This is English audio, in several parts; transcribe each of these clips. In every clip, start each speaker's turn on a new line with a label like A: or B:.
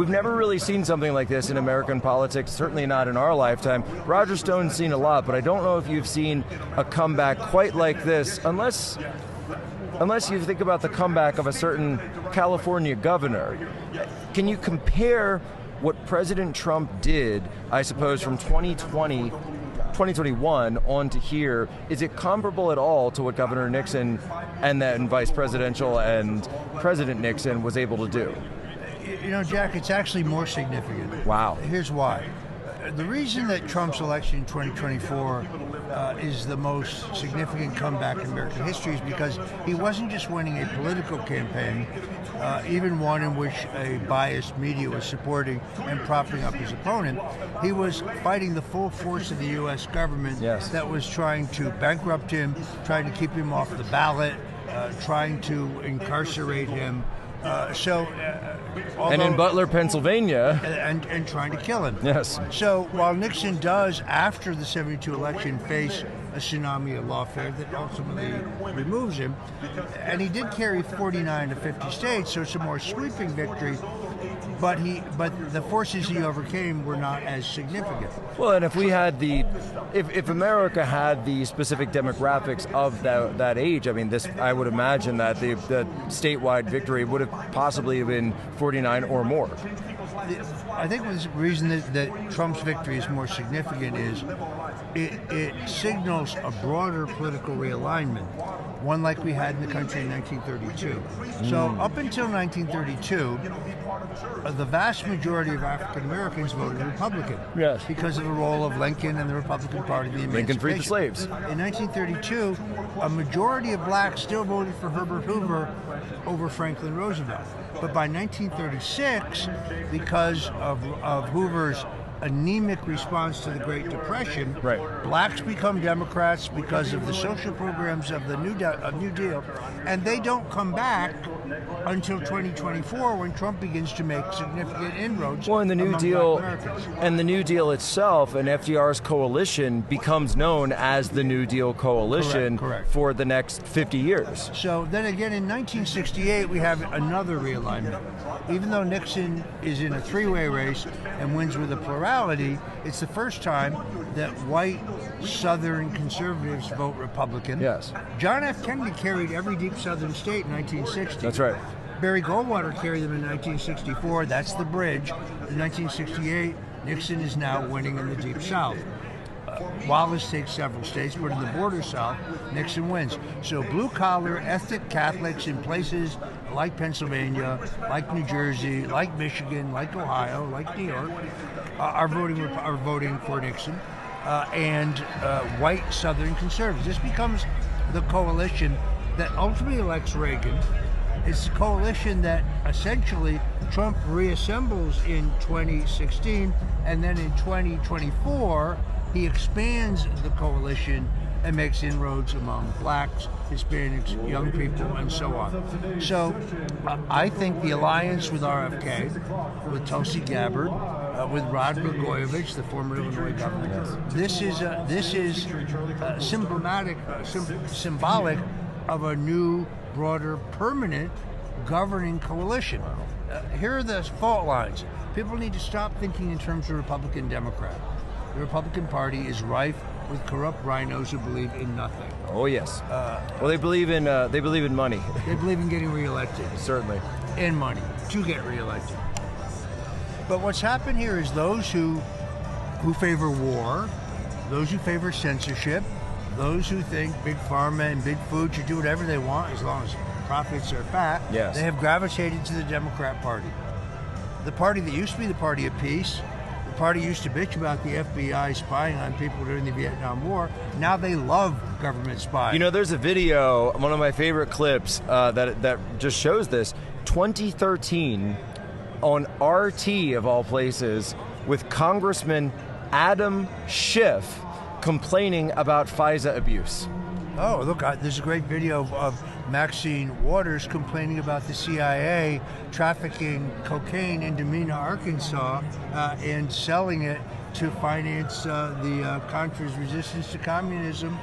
A: We've never really seen something like this in American politics, certainly not in our lifetime. Roger Stone's seen a lot, but I don't know if you've seen a comeback quite like this, unless you think about the comeback of a certain California governor. Can you compare what President Trump did, I suppose, from 2021 on to here? Is it comparable at all to what Governor Nixon and then Vice Presidential and President Nixon was able to do?
B: You know, Jack, it's actually more significant.
A: Wow.
B: Here's why. The reason that Trump's election in 2024 is the most significant comeback in American history is because he wasn't just winning a political campaign, even one in which a biased media was supporting and propping up his opponent. He was fighting the full force of the U.S. government that was trying to bankrupt him, trying to keep him off the ballot, trying to incarcerate him.
A: And in Butler, Pennsylvania.
B: And trying to kill him.
A: Yes.
B: So while Nixon does, after the 72 election, face a tsunami of lawfare that ultimately removes him, and he did carry 49 to 50 states, so it's a more sweeping victory, but the forces he overcame were not as significant.
A: Well, and if we had if America had the specific demographics of that age, I mean, I would imagine that the statewide victory would have possibly been 49 or more.
B: I think the reason that Trump's victory is more significant is it signals a broader political realignment, one like we had in the country in 1932. So up until 1932, the vast majority of African Americans voted Republican.
A: Yes.
B: Because of the role of Lincoln and the Republican Party, the Emancipation.
A: Lincoln freed the slaves.
B: In 1932, a majority of blacks still voted for Herbert Hoover over Franklin Roosevelt. But by 1936, because of Hoover's anemic response to the Great Depression, blacks become Democrats because of the social programs of the New Deal, and they don't come back until 2024 when Trump begins to make significant inroads.
A: Well, and the New Deal itself and FDR's coalition becomes known as the New Deal Coalition for the next 50 years.
B: So then again, in 1968, we have another realignment. Even though Nixon is in a three-way race and wins with a plurality, it's the first time that white Southern conservatives vote Republican.
A: Yes.
B: John F. Kennedy carried every deep Southern state in 1960.
A: That's right.
B: Barry Goldwater carried them in 1964. That's the bridge. In 1968, Nixon is now winning in the Deep South. Wallace takes several states, but in the border South, Nixon wins. So blue-collar, ethnic Catholics in places like Pennsylvania, like New Jersey, like Michigan, like Ohio, like New York, are voting for Nixon, and white Southern conservatives. This becomes the coalition that ultimately elects Reagan. It's a coalition that essentially Trump reassembles in 2016, and then in 2024, he expands the coalition and makes inroads among blacks, Hispanics, young people, and so on. So I think the alliance with RFK, with Tulsi Gabbard, with Rod Blagojevich, the former Illinois governor, this is symbolic of a new, broader, permanent governing coalition. Here are the fault lines. People need to stop thinking in terms of Republican Democrat. The Republican Party is rife with corrupt rhinos who believe in nothing.
A: Oh yes. Well, they believe in money.
B: They believe in getting reelected.
A: Certainly.
B: And money to get reelected. But what's happened here is those who favor war, those who favor censorship, those who think big pharma and big food should do whatever they want as long as profits are fat, they have gravitated to the Democrat Party. The party that used to be the party of peace, the party used to bitch about the FBI spying on people during the Vietnam War. Now they love government spying.
A: You know, there's a video, one of my favorite clips, that just shows this. 2013 on RT, of all places, with Congressman Adam Schiff complaining about FISA abuse.
B: Oh, look, there's a great video of Maxine Waters complaining about the CIA trafficking cocaine into Mena, Arkansas, and selling it to finance the Contra's resistance to communism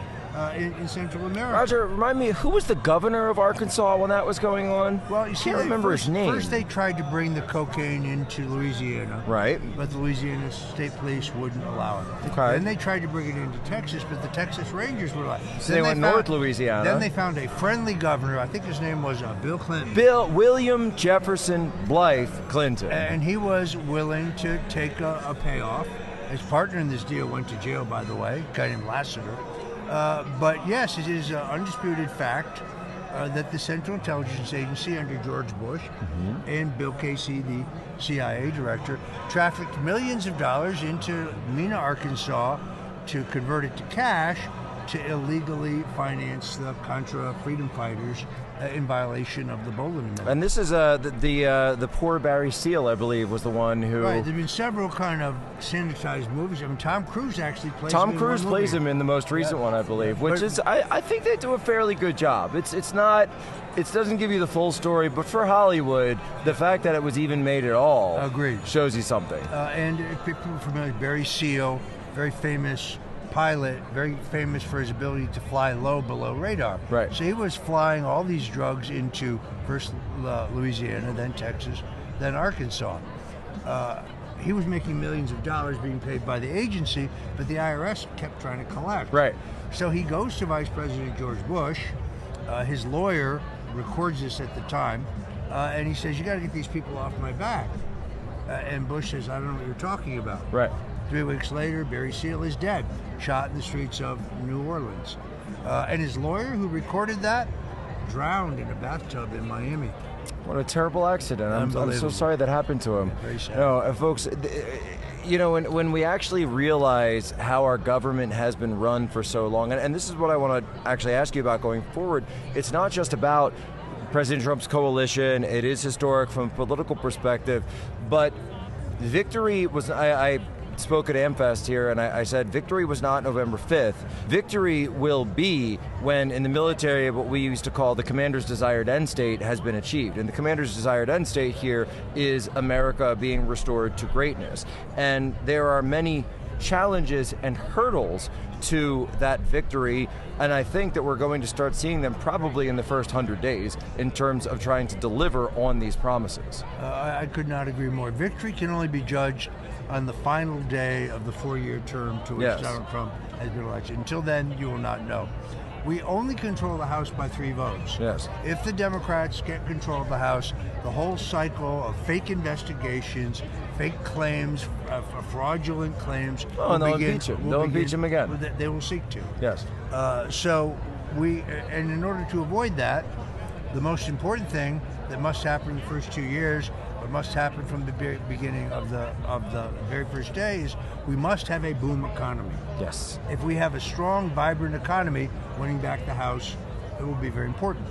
B: in Central America.
A: Roger, remind me, who was the governor of Arkansas when that was going on?
B: Well, you see,
A: can't remember his name.
B: First, they tried to bring the cocaine into Louisiana,
A: Right.
B: but the Louisiana State Police wouldn't allow it.
A: Okay.
B: Then they tried to bring it into Texas, but the Texas Rangers were like.
A: So they went North Louisiana.
B: Then they found a friendly governor. I think his name was Bill Clinton.
A: William Jefferson Blythe Clinton.
B: And he was willing to take a payoff. His partner in this deal went to jail, by the way, a guy named Lassiter. But yes, it is an undisputed fact that the Central Intelligence Agency under George Bush and Bill Casey, the CIA director, trafficked millions of dollars into Mena, Arkansas to convert it to cash to illegally finance the Contra freedom fighters in violation of the Boland Amendment.
A: And this is the poor Barry Seal, I believe, was the one who.
B: Right, there have been several kind of sanitized movies. I mean, Tom Cruise actually plays
A: Tom
B: him in
A: Cruise
B: one
A: plays
B: movie.
A: him in the most recent one, I believe, which
B: But-
A: is I think they do a fairly good job. It's not, it doesn't give you the full story, but for Hollywood, the fact that it was even made at all
B: Agreed.
A: shows you something.
B: And if people are familiar, Barry Seal, very famous pilot, very famous for his ability to fly low below radar.
A: Right.
B: So he was flying all these drugs into first Louisiana, then Texas, then Arkansas. He was making millions of dollars being paid by the agency, but the IRS kept trying to collect.
A: Right.
B: So he goes to Vice President George Bush. His lawyer records this at the time, and he says, "You got to get these people off my back." And Bush says, "I don't know what you're talking about."
A: Right.
B: 3 weeks later, Barry Seal is dead, shot in the streets of New Orleans. And his lawyer, who recorded that, drowned in a bathtub in Miami.
A: What a terrible accident. I'm so
B: Unbelievable.
A: sorry that happened to him.
B: Very sad.
A: No, folks, you know, when we actually realize how our government has been run for so long, and this is what I want to actually ask you about going forward, it's not just about President Trump's coalition. It is historic from a political perspective, but victory was, I spoke at AmFest here and I said victory was not November 5th. Victory will be when in the military what we used to call the commander's desired end state has been achieved. And the commander's desired end state here is America being restored to greatness. And there are many challenges and hurdles to that victory, and I think that we're going to start seeing them probably in the first 100 days in terms of trying to deliver on these promises.
B: I could not agree more. Victory can only be judged on the final day of the 4-year term to which
A: Yes.
B: Donald Trump has been elected. Until then, you will not know. We only control the House by 3 votes.
A: Yes.
B: If the Democrats get control of the House, the whole cycle of fake investigations, fake claims, fraudulent claims,
A: Oh, and they'll impeach him. They'll impeach him again.
B: They will seek to.
A: Yes.
B: And in order to avoid that, the most important thing that must happen in the first 2 years, what must happen from the beginning of the very first day, is we must have a boom economy.
A: Yes.
B: If we have a strong, vibrant economy, winning back the House, it will be very important.